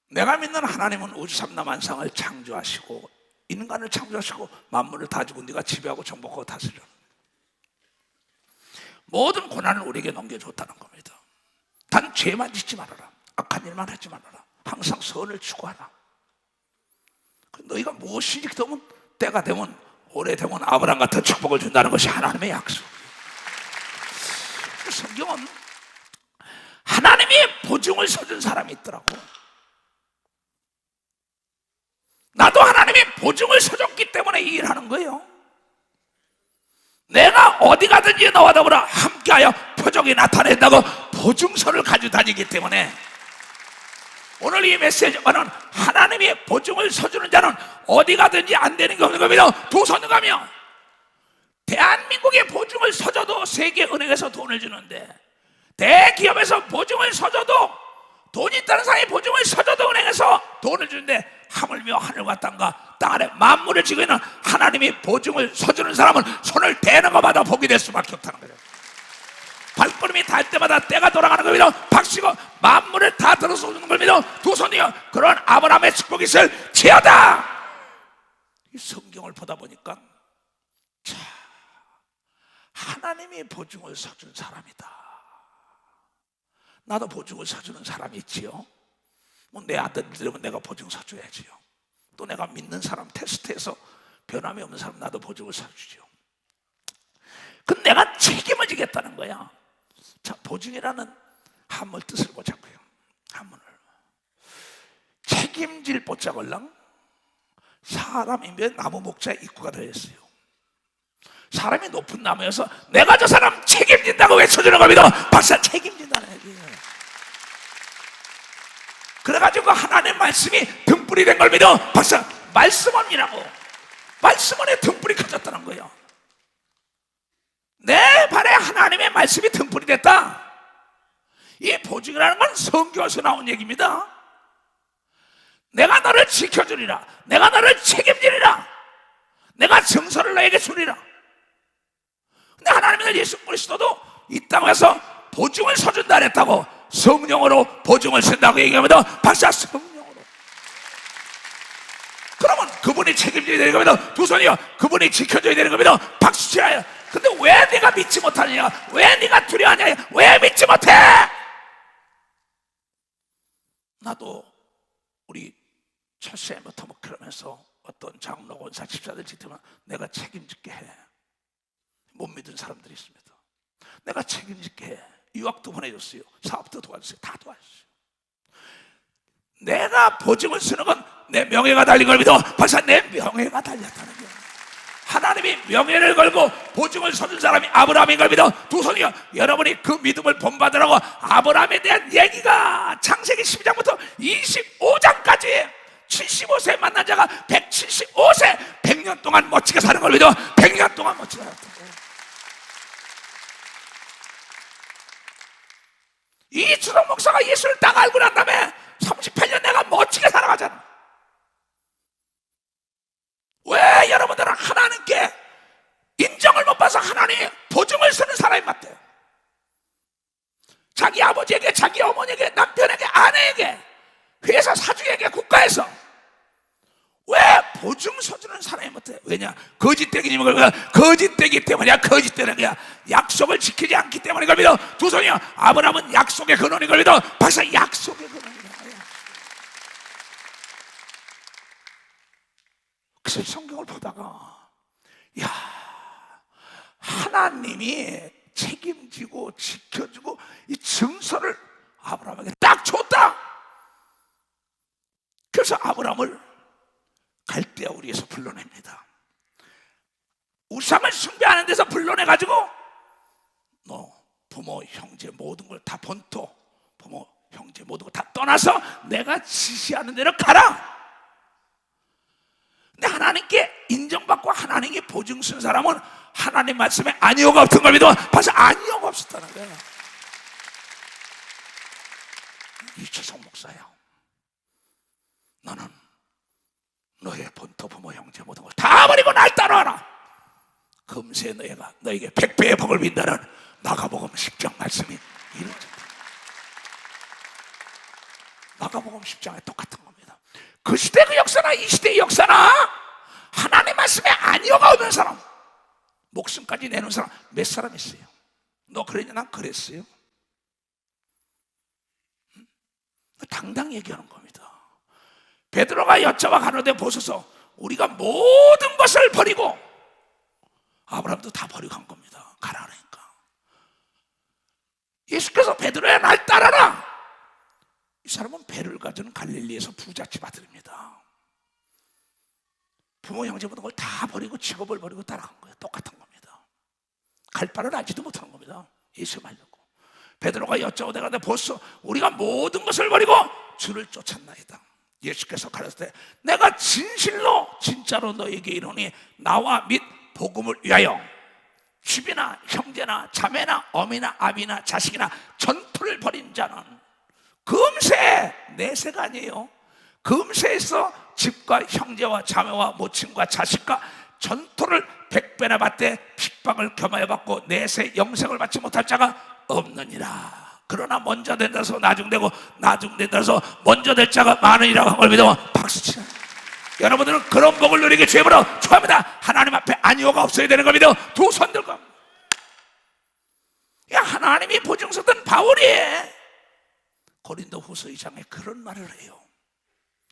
내가 믿는 하나님은 우주 삼라만상을 창조하시고 인간을 창조하시고 만물을 다 주고 네가 지배하고 정복하고 다스려. 모든 고난을 우리에게 넘겨줬다는 겁니다. 단 죄만 짓지 말아라. 악한 일만 하지 말아라. 항상 선을 추구하라. 너희가 무엇이지 되면 때가 되면 오래되면 아브라함 같은 축복을 준다는 것이 하나님의 약속. 성경은 하나님이 보증을 서준 사람이 있더라고. 나도 하나님이 보증을 서줬기 때문에 이 일을 하는 거예요. 내가 어디 가든지 너와 더불어 함께하여 표적이 나타낸다고 보증서를 가지고 다니기 때문에 오늘 이 메시지는 하나님이 보증을 서주는 자는 어디 가든지 안 되는 게 없는 겁니다. 두 손을 가며 대한민국에 보증을 서줘도 세계은행에서 돈을 주는데, 대기업에서 보증을 서줘도, 돈 있다는 사람이 보증을 서줘도 은행에서 돈을 주는데, 하물며 하늘과 땅과 땅 아래 만물을 지고 있는 하나님이 보증을 서주는 사람은 손을 대는 것마다 복이 될 수밖에 없다는 거예요. 발걸음이 닿을 때마다 때가 돌아가는 겁니다. 박수고 만물을 다 들어서 오는 겁니다. 두 손이요, 그런 아브라함의 축복이 있을지어다. 이 성경을 보다 보니까 자, 하나님이 보증을 서준 사람이다. 나도 보증을 서주는 사람이 있지요. 뭐 내 아들들이면 내가 보증 서줘야지요. 또 내가 믿는 사람 테스트해서 변함이 없는 사람 나도 보증을 서주죠. 근데 내가 책임을 지겠다는 거야. 자, 보증이라는 한문 뜻을 보자고요. 한문을 책임질 보자걸랑 사람이면 나무 목자의 입구가 되었어요. 사람이 높은 나무여서 내가 저 사람 책임진다고 외쳐주는 겁니다. 박사, 책임진다는 얘기예요. 그래가지고 하나님의 말씀이 등불이 된 걸 믿어. 박사, 말씀원이라고. 말씀원에 등불이 켜졌다는 거예요. 내 발에 하나님의 말씀이 등불이 됐다. 이 보증이라는 건 성경에서 나온 얘기입니다. 내가 너를 지켜주리라. 내가 너를 책임지리라. 내가 증서를 너에게 주리라. 근데 하나님은 예수 그리스도도 이 땅에서 보증을 서준다 그랬다고. 성령으로 보증을 쓴다고 얘기합니다. 박사, 성령으로. 그러면 그분이 책임져야 되는 겁니다. 두 손이요, 그분이 지켜줘야 되는 겁니다. 박수 치라요. 근데 왜 네가 믿지 못하느냐? 왜 네가 두려워하냐? 왜 믿지 못해? 나도 우리 철새부터 뭐 그러면서 어떤 장로, 권사, 집사들 지키면 내가 책임질게 해. 못 믿은 사람들이 있습니다. 내가 책임질게 해. 유학도 보내줬어요. 사업도 도와줬어요. 다 도와줬어요. 내가 보증을 쓰는 건 내 명예가 달린 걸 믿어. 박사, 내 명예가 달렸다는 거예요. 하나님이 명예를 걸고 보증을 서준 사람이 아브라함인 걸 믿어. 두 손이요, 여러분이 그 믿음을 본받으라고 아브라함에 대한 얘기가 창세기 12장부터 25장까지 75세 만난 자가 175세 100년 동안 멋지게 사는 걸 믿어. 100년 동안 멋지게 살았던 거예요. 이주성 목사가 예수를 딱 알고 난 다음에 38년 내가 멋지게 살아가잖아. 왜 여러분들은 하나님께 인정을 못 받아서 하나님 보증을 서는 사람이 맞대요? 자기 아버지에게, 자기 어머니에게, 남편에게, 아내에게, 회사 사주에게, 국가에서 왜 보증 서주는 사람이 못해? 왜냐? 거짓되기 때문이야. 거짓되는 거야. 약속을 지키지 않기 때문인 겁니다. 두 손이요, 아브라함은 약속의 근원인 겁니다. 박사, 약속의 근원이다. 그래서 성경을 보다가 야, 하나님이 책임지고 지켜주고 이 증서를 아브라함에게 딱 줬다. 그래서 아브라함을 갈대아 우리에서 불러냅니다. 우상을 숭배하는 데서 불러내가지고 너 부모 형제 모든 걸 다 본토, 부모 형제 모든 걸 다 떠나서 내가 지시하는 대로 가라. 근데 하나님께 인정받고 하나님께 보증 쓴 사람은 하나님 말씀에 아니오가 없던 걸 믿어. 벌써 아니오가 없었다는 거야. 이주성 목사야, 너는 너의 본토 부모 형제 모든 걸 다 버리고 날 따라와라. 금세 너에게 100배의 복을 빈다는 마가복음 10장 말씀이 이루어진다. 마가복음 10장에 똑같은 거. 그 시대 그 역사나 이 시대의 역사나 하나님 말씀에 아니오가 없는 사람, 목숨까지 내놓은 사람 몇 사람 있어요? 너 그랬냐? 난 그랬어요. 당당히 얘기하는 겁니다. 베드로가 여자와 가로되 보소서, 우리가 모든 것을 버리고, 아브라함도 다 버리고 간 겁니다. 가라 그러니까. 예수께서 베드로야 날 따라라. 이 사람은 배를 가진 갈릴리에서 부잣집 아들입니다. 부모 형제보다 그걸 다 버리고 직업을 버리고 따라간 거예요. 똑같은 겁니다. 갈 바를 알지도 못하는 겁니다. 예수 말고. 베드로가 여짜오되 가로되 보소, 우리가 모든 것을 버리고 주를 쫓았나이다. 예수께서 가르치되 내가 진실로 진짜로 너에게 이르노니 나와 및 복음을 위하여 집이나 형제나 자매나 어미나 아비나 자식이나 전토를 벌인 자는 금세, 내세가 아니에요. 금세에서 집과 형제와 자매와 모친과 자식과 전토를 100배나 받되 핍박을 겸하여 받고 내세 영생을 받지 못할 자가 없느니라. 그러나 먼저 된 자서 나중되고 나중된 자서 먼저 될 자가 많으리라고 한 걸 믿으면 박수치라. 여러분들은 그런 복을 누리기 죄물어 축하합니다. 하나님 앞에 아니오가 없어야 되는 겁니다. 두 손 들고. 하나님이 보증서던 바울이 고린도 후서 2장에 그런 말을 해요.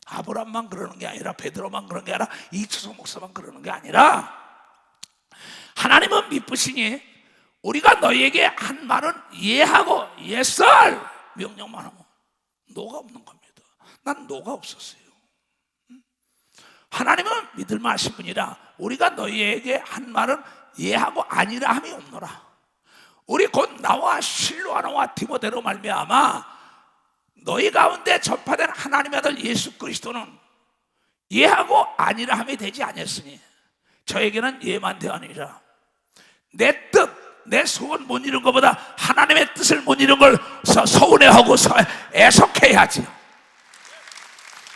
아브람만 그러는 게 아니라, 베드로만 그런 게 아니라, 이철성 목사만 그러는 게 아니라, 하나님은 미쁘시니 우리가 너희에게 한 말은 예하고 예썰 명령만 하면 노가 없는 겁니다. 난 노가 없었어요. 하나님은 믿을만 하신 분이라 우리가 너희에게 한 말은 예하고 아니라 함이 없노라. 우리 곧 나와 실로아나와 디모데로 말미암아 너희 가운데 전파된 하나님의 아들 예수 그리스도는 예하고 아니라 함이 되지 아니했으니 저에게는 예만 되하니라. 내 뜻, 내 소원 못 이룬 것보다 하나님의 뜻을 못 이룬 걸 서운해하고 애석해야지.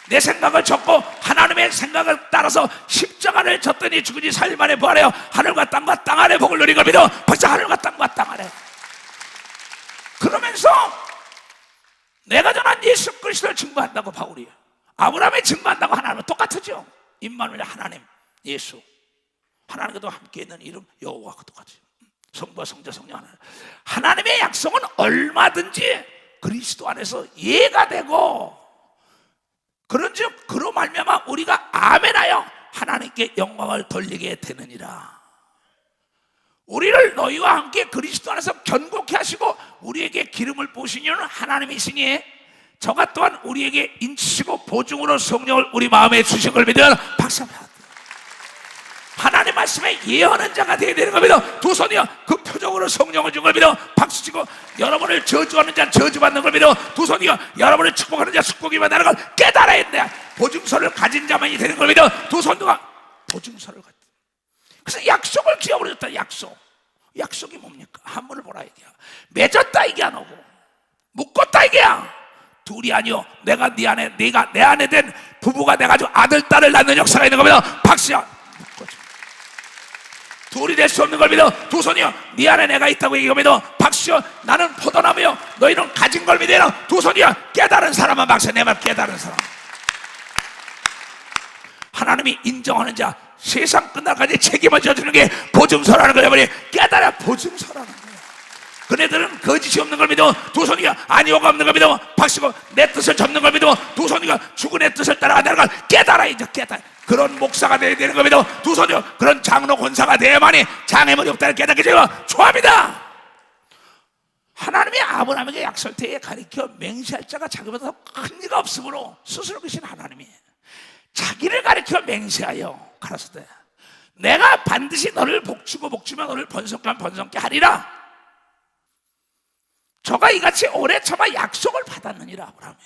내 생각을 졌고 하나님의 생각을 따라서 십자가를 졌더니 죽으니 4일 만에 부활하여 하늘과 땅과 땅 아래 복을 누린 겁니다. 벌써 하늘과 땅과 땅 아래. 그러면서 내가 전한 예수 그리스도를 증거한다고 바울이, 아브라함이 증거한다고 하나님은 똑같으죠. 임마누엘 하나님, 예수, 하나님과도 함께 있는 이름 여호와와 똑같아요. 성부와 성자 성령 하나님. 하나님의 약속은 얼마든지 그리스도 안에서 예가 되고, 그런즉 그로 말미암아 우리가 아멘하여 하나님께 영광을 돌리게 되느니라. 우리를 너희와 함께 그리스도 안에서 견고케 하시고 우리에게 기름을 부으신 이유는 하나님이시니 저가 또한 우리에게 인치시고 보증으로 성령을 우리 마음에 주신 걸 믿으면 박수합니다. 하나님 말씀에 예언하는 자가 되어야 되는 겁니다. 두 손이요 그 표정으로 성령을 준 걸 믿어 박수치고, 여러분을 저주하는 자 저주받는 걸 믿어 두 손이요 여러분을 축복하는 자 축복이 받는 걸 깨달아야 돼. 보증서를 가진 자만이 되는 걸 믿어 두 손도가 보증서를 가진. 그래서 약속을 지어버렸다. 약속이 뭡니까? 한문을 보라 이게야. 맺었다 이게 안 오고, 묶었다 이게야. 둘이 아니요 내가 네 안에, 네가 내 안에 된 부부가 돼가지고 아들 딸을 낳는 역사가 있는 겁니다. 박수야. 둘이 될 수 없는 걸 믿어 두 손이요 네 안에 내가 있다고 얘기하며 박수요. 나는 포도나무요 너희는 가진 걸 믿어 두 손이요. 깨달은 사람은 박수. 내 말 깨달은 사람. 하나님이 인정하는 자, 세상 끝날까지 책임을 져주는 게 보증서라는 거야. 깨달아 보증서라는 거야. 그네들은 거짓이 없는 걸 믿어 두 손이가 아니오가 없는 걸 믿어 박수고, 내 뜻을 접는 걸 믿어 두 손이가 죽은 내 뜻을 따라간다는 걸 깨달아. 이제 깨달아. 그런 목사가 돼야 되는 걸 믿어 두 손이요 그런 장로 권사가 돼야만이 장애물이 없다는 깨닫게 되고 좋아합니다. 하나님이 아브라함에게 약속 때에 가리켜 맹세할 자가 자기보다 더 큰 이가 없으므로 스스로 계신 하나님이 자기를 가리켜 맹세하여 가라사대 내가 반드시 너를 복주고 복주며 너를 번성케 번성케 하리라. 저가 이같이 오래 참아 약속을 받았느니라. 아브라함이.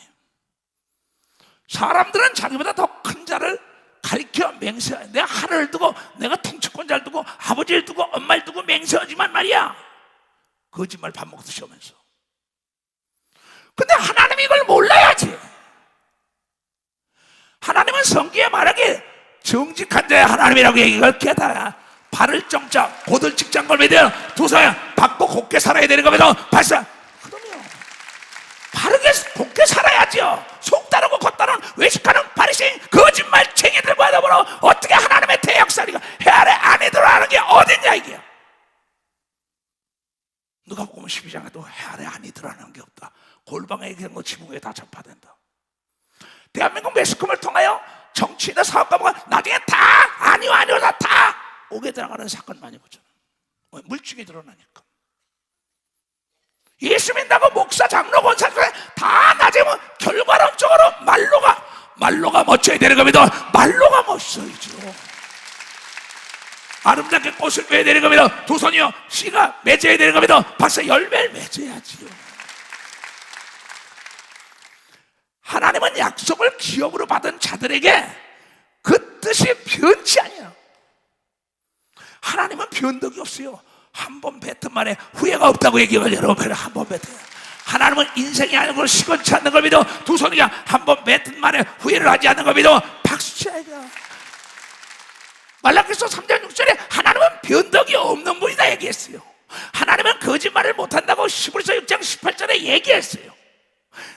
사람들은 자기보다 더 큰 자를 가리켜 맹세해. 내가 하늘을 두고 내가 통치권자를 두고 아버지를 두고 엄마를 두고 맹세하지만 말이야, 거짓말 밥 먹듯이 하면서. 근데 하나님이 이걸 몰라야지. 하나님은 성경에 말하기에 정직한 자의 하나님이라고 얘기를 깨달아. 발을 정자 곧을 직장 걸 믿어요. 두 손에 받고 곱게 살아야 되는 겁니다. 발사. 그러면 바르게 곱게 살아야죠. 속 따르고 겉 따르는 외식하는 바리새인 골방에 있는 거 지붕에 다 전파된다. 대한민국 매스컴을 통하여 정치인과 사업가가 나중에 다 아니요 다 오게 들어가는 사건 많이 보잖아. 물증이 드러나니까. 예수 믿는다고 목사, 장로, 권사들 다 나중에 결과론적으로 말로가 멋져야 되는 겁니다. 말로가 멋져야죠. 아름답게 꽃을 맺어야 되는 겁니다. 두 손이요 씨가 맺어야 되는 겁니다. 박사 열매를 맺어야지요. 하나님은 약속을 기업으로 받은 자들에게 그 뜻이 변치 아니에요. 하나님은 변덕이 없어요. 한 번 뱉은 말에 후회가 없다고 얘기해요. 여러분 한 번 뱉어요. 하나님은 인생이 아니고 시건치 않는 겁니다. 두 손이가 한 번 뱉은 말에 후회를 하지 않는 겁니다. 박수 쳐야죠. 말라기서 3장 6절에 하나님은 변덕이 없는 분이다 얘기했어요. 하나님은 거짓말을 못한다고 히브리서 6장 18절에 얘기했어요.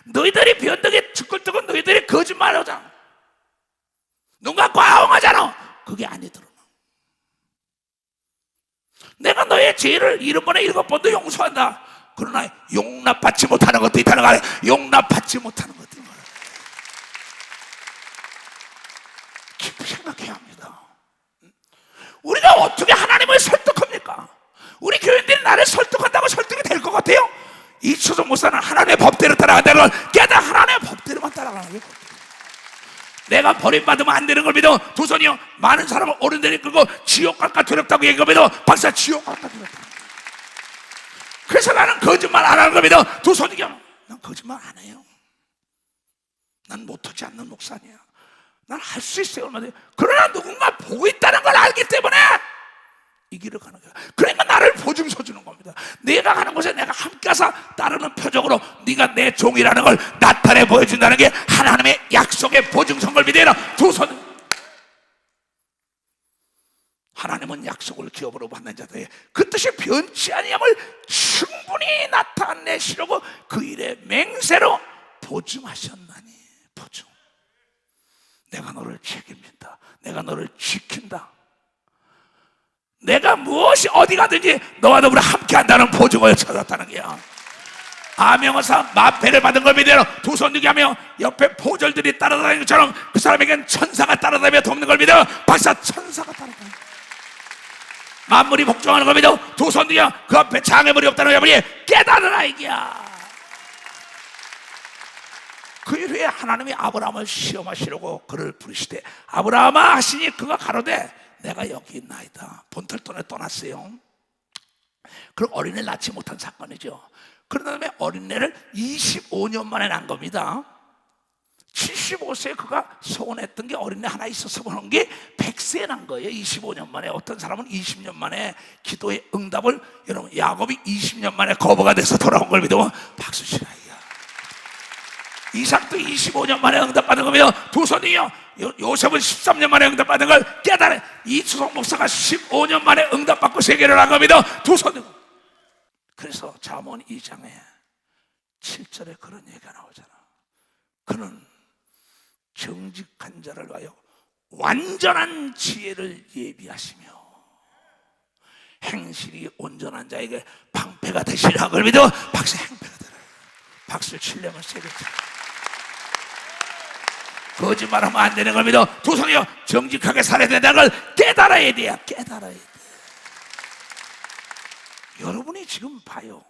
너희들이 변덕에 죽을뜨고 너희들이 거짓말을 하잖아. 누가 과옹하잖아. 그게 아니더라. 내가 너의 죄를 7번에 7번도 용서한다. 그러나 용납받지 못하는 것도 있다는 거 아니야. 용납받지 못하는 것도 있다는 거야. 깊이 생각해야 합니다. 우리가 어떻게 하나님을 설득합니까? 우리 교인들이 나를 설득한다고 설득이 될 것 같아요? 이초성 목사는 하나님의 법대로 따라간다는 걸 깨닫 하나님의 법대로만 따라가는 거예요. 내가 버림받으면 안 되는 걸 믿어. 두 손이요 많은 사람을 오른다리 끌고 지옥 갈까 두렵다고 얘기합니다. 박사 지옥 갈까 두렵다. 그래서 나는 거짓말 안 하는 걸 믿어. 두 손이요 난 거짓말 안 해요. 난 못하지 않는 목사냐. 난 할 수 있어요. 그러나 누군가 보고 있다는 걸 알기 때문에 이 길을 가는 거야. 그러니까 나를 보증서 주는 겁니다. 내가 가는 곳에 내가 함께 가서 따르는 표적으로 네가 내 종이라는 걸 나타내 보여준다는 게 하나님의 약속의 보증서인 걸 믿어라. 두 손. 하나님은 약속을 기업으로 받는 자들에게 그 뜻이 변치 아니함을 충분히 나타내시려고 그 일의 맹세로 보증하셨나니. 보증. 내가 너를 책임진다. 내가 너를 지킨다. 내가 무엇이 어디 가든지 너와 더불어 함께한다는 보증을 찾았다는 거야. 아명어사 마패를 받은 걸 믿어요. 두 손 들게 하며 옆에 포졸들이 따라다니는 것처럼 그 사람에겐 천사가 따라다니며 돕는 걸 믿어요. 박사 천사가 따라다니는 만물이 복종하는 걸 믿어. 두 손 들게 그 앞에 장애물이 없다는 여러분이 깨달으라 이기야. 그 일 후에 하나님이 아브라함을 시험하시려고 그를 부르시되 아브라함아 하시니 그가 가로되 내가 여기 있나이다. 본털돈에 떠났어요. 그럼 어린애를 낳지 못한 사건이죠. 그런 다음에 어린애를 25년 만에 낳은 겁니다. 75세에 그가 소원했던 게 어린애 하나 있어서 보는 게 100세에 난 거예요. 25년 만에. 어떤 사람은 20년 만에 기도의 응답을, 여러분 야곱이 20년 만에 거부가 돼서 돌아온 걸 믿으면 박수 치라이야. 이삭도 25년 만에 응답받은 겁니다. 두 손이요 요셉은 13년 만에 응답받은 걸 깨달아. 이수석 목사가 15년 만에 응답받고 세계를 한 겁니다. 두 손. 그래서 잠언 2장에 7절에 그런 얘기가 나오잖아. 그는 정직한 자를 위하여 완전한 지혜를 예비하시며 행실이 온전한 자에게 방패가 되시라. 그걸 믿어. 박수 행패가 되라. 박수 치려면 세게 쳐. 거짓말하면 안 되는 걸 믿어. 두 손이요 정직하게 살아야 된다는 걸 깨달아야 돼요. 깨달아야 돼. 여러분이 지금 봐요.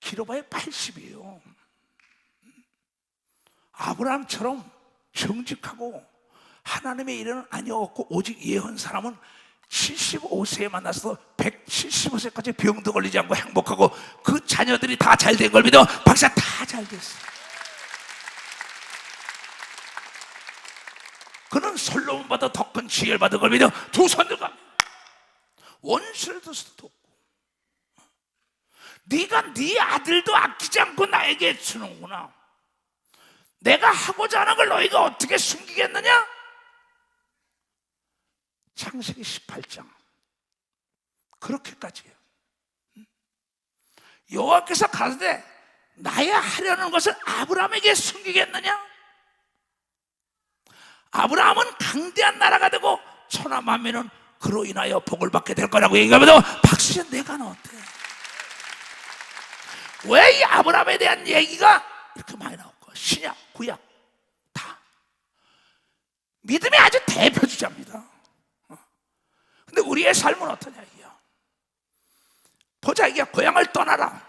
길어봐야 80이에요. 아브라함처럼 정직하고 하나님의 일은 아니었고 오직 예언 사람은 75세에 만나서 175세까지 병도 걸리지 않고 행복하고 그 자녀들이 다 잘 된 걸 믿어. 박사 다 잘 됐어. 그는 솔로몬보다 더 큰 지혜를 받은 걸 믿어. 두 손들과 원수를 두서도 없고 네가 네 아들도 아끼지 않고 나에게 주는구나. 내가 하고자 하는 걸 너희가 어떻게 숨기겠느냐? 창세기 18장 그렇게까지 해요. 여호와께서 가라사대 나야 하려는 것을 아브라함에게 숨기겠느냐? 아브라함은 강대한 나라가 되고 천하 만민은 그로 인하여 복을 받게 될 거라고 얘기하면서 박수현 내가 너 어때? 왜 이 아브라함에 대한 얘기가 이렇게 많이 나오고 신약, 구약 다 믿음의 아주 대표주자입니다. 근데 우리의 삶은 어떠냐 이게. 보자, 이게 고향을 떠나라.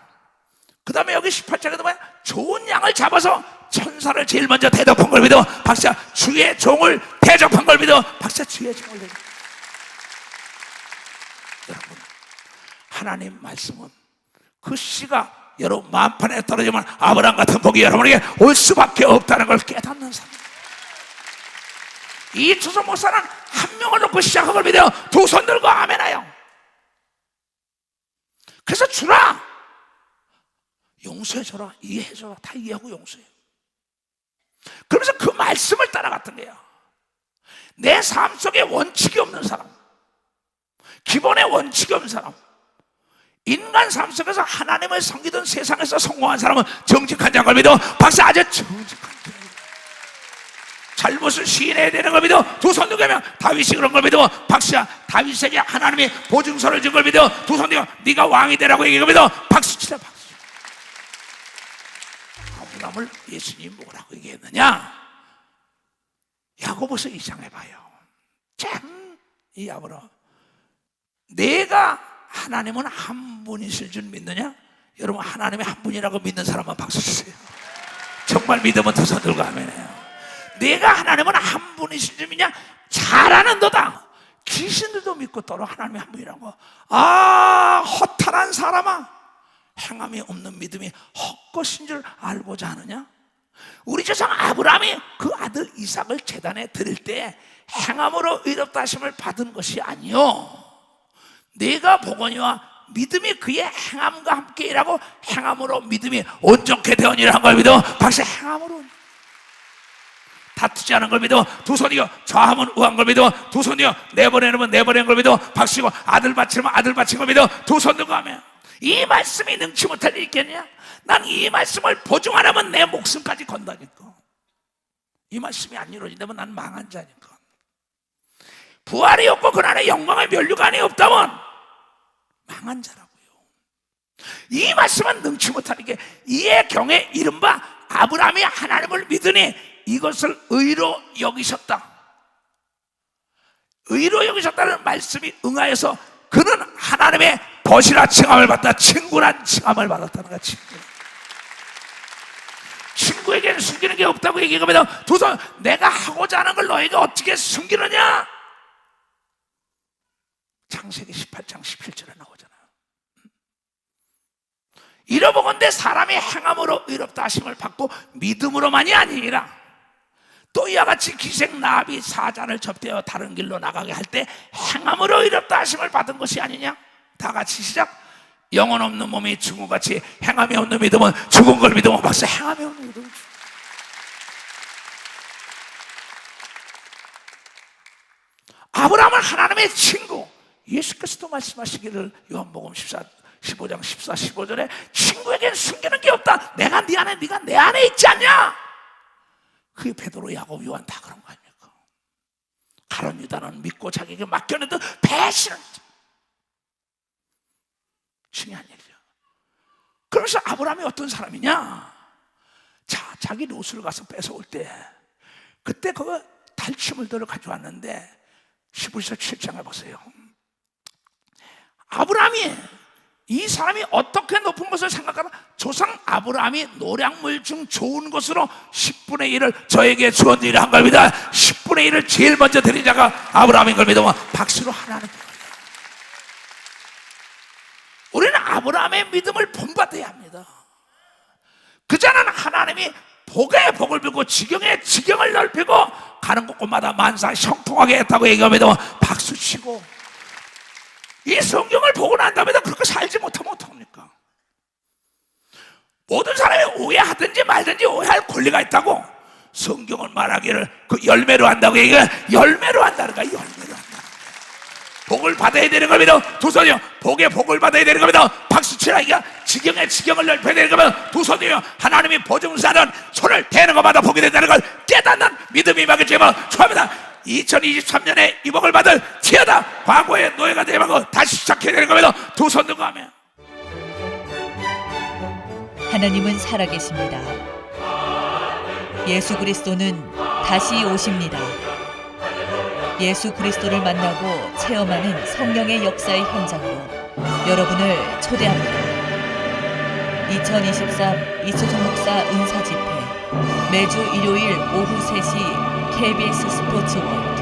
그 다음에 여기 18절에 뭐야? 좋은 양을 잡아서 천사를 제일 먼저 대접한 걸 믿어 박사 주의 종을 대접한 걸 믿어 박사 주의 종을 대접. 여러분, 하나님 말씀은 그 씨가 여러분 만판에 떨어지면 아브라함 같은 복이 여러분에게 올 수밖에 없다는 걸 깨닫는 사람. 이 조선 목사는 한 명을 놓고 시작한 걸 믿어요. 두 손 들고 아멘하요. 그래서 주라, 용서해줘라, 이해해줘라, 다 이해하고 용서해. 그러면서 그 말씀을 따라갔던 거예요. 내 삶 속에 원칙이 없는 사람, 기본에 원칙이 없는 사람, 인간 삶 속에서 하나님을 섬기던 세상에서 성공한 사람은 정직한 자인 걸 믿어 박사 아주 정직한 자. 잘못을 시인해야 되는 걸 믿어 두 손 들고 하면 다윗이 그런 걸 믿어 박수야. 다윗에게 하나님이 보증서를 준 걸 믿어 두 손 들고 네가 왕이 되라고 얘기한 걸 믿어 박수 치라 박수. 아브라함을 예수님이 뭐라고 얘기했느냐? 야고보서 2장 해봐요. 참 이 아브라함, 내가 하나님은 한 분이실 줄 믿느냐? 여러분, 하나님이 한 분이라고 믿는 사람만 박수 주세요. 정말 믿으면 두 손 들고 아멘해요. 내가 하나님은 한 분이신 줄 믿냐? 잘하는도다. 귀신들도 믿고 떠러 하나님이 한 분이라고. 아, 허탄한 사람아, 행함이 없는 믿음이 헛것인 줄 알고자 하느냐? 우리 조상 아브라함이 그 아들 이삭을 제단에 드릴 때 행함으로 의롭다 하심을 받은 것이 아니요, 내가 보거니와 믿음이 그의 행함과 함께 일하고 행함으로 믿음이 온전케 되었니라 한 걸 믿어 박수. 행함으로 다투지 않은 걸 믿어 두 손이요, 좌하면 우한 걸 믿어 두 손이요, 내버려놓으면 내버리는 걸 믿어 박수고, 아들 바치면 아들 바친 걸 믿어 두 손 들고 하면. 이 말씀이 능치 못할 일 있겠냐? 난 이 말씀을 보증 안 하면 내 목숨까지 건다니까. 이 말씀이 안 이루어진다면 난 망한 자니까. 부활이 없고 그 안에 영광의 면류관이 없다면 망한 자라고요. 이 말씀은 능치 못하니까 이에 경에 이른바 아브라함이 하나님을 믿으니 이것을 의로 여기셨다. 의로 여기셨다는 말씀이 응하여서 그는 하나님의 벗이라 칭함을 받다. 친구란 칭함을 받았다는 거야. 친구에게는 숨기는 게 없다고 얘기하면 두 손, 내가 하고자 하는 걸 너에게 어떻게 숨기느냐? 창세기 18장 17절에 나오잖아요. 이러보건대 사람이 행함으로 의롭다 하심을 받고 믿음으로만이 아니라 또 이와 같이 기생 나비 사자를 접대어 다른 길로 나가게 할 때 행함으로 의롭다 하심을 받은 것이 아니냐? 다 같이 시작. 영혼 없는 몸이 죽은 같이 행함이 없는 믿음은 죽은 걸 믿으면 박수. 행함이 없는 믿음은 아브라함은 하나님의 친구. 예수께서도 말씀하시기를 요한복음 15장 14, 15절에 친구에겐 숨기는 게 없다. 내가 네 안에, 네가 내 안에 있지 않냐? 그게 베드로, 야곱, 요한 다 그런 거 아닙니까? 가룟 유다는 믿고 자기에게 맡겨내던 배신을 중요한 일이죠. 그러면서 아브라함이 어떤 사람이냐? 자, 자기 롯을 가서 뺏어올 때 그때 그거 달치물들을 가져왔는데 11절 7장에 보세요. 아브라함이, 이 사람이 어떻게 높은 것을 생각하나? 조상 아브라함이 노량물 중 좋은 것으로 10분의 1을 저에게 주었느니라 한 겁니다. 10분의 1을 제일 먼저 드린 자가 아브라함인 걸 믿으면 박수로 하나님. 우리는 아브라함의 믿음을 본받아야 합니다. 그 자는 하나님이 복에 복을 빌고 지경에 지경을 넓히고 가는 곳곳마다 만사 형통하게 했다고 얘기하면 박수치고, 이 성경을 보고 난 다음에 그렇게 살지 못하면 어떡합니까? 모든 사람이 오해하든지 말든지 오해할 권리가 있다고. 성경을 말하기를 그 열매로 한다고 얘기해. 열매로 한다는 거야. 열매로 한다. 복을 받아야 되는 겁니다. 두 손이요, 복에 복을 받아야 되는 겁니다. 박수 치라. 이게 지경에 지경을 넓혀야 되는 겁니다. 두 손이요, 하나님이 보증사는 손을 대는 것마다 복이 된다는 걸 깨닫는 믿음이 막을지만 축하합니다. 2023년에 이 복을 받을 티하다. 과거의 노예가 되면 다시 시작해야 되는 겁니다. 두 손 들고 하면. 하나님은 살아계십니다. 예수 그리스도는 다시 오십니다. 예수 그리스도를 만나고 체험하는 성령의 역사의 현장으로 여러분을 초대합니다. 2023 이초성 목사 은사 집회 매주 일요일 오후 3시 KBS 스포츠원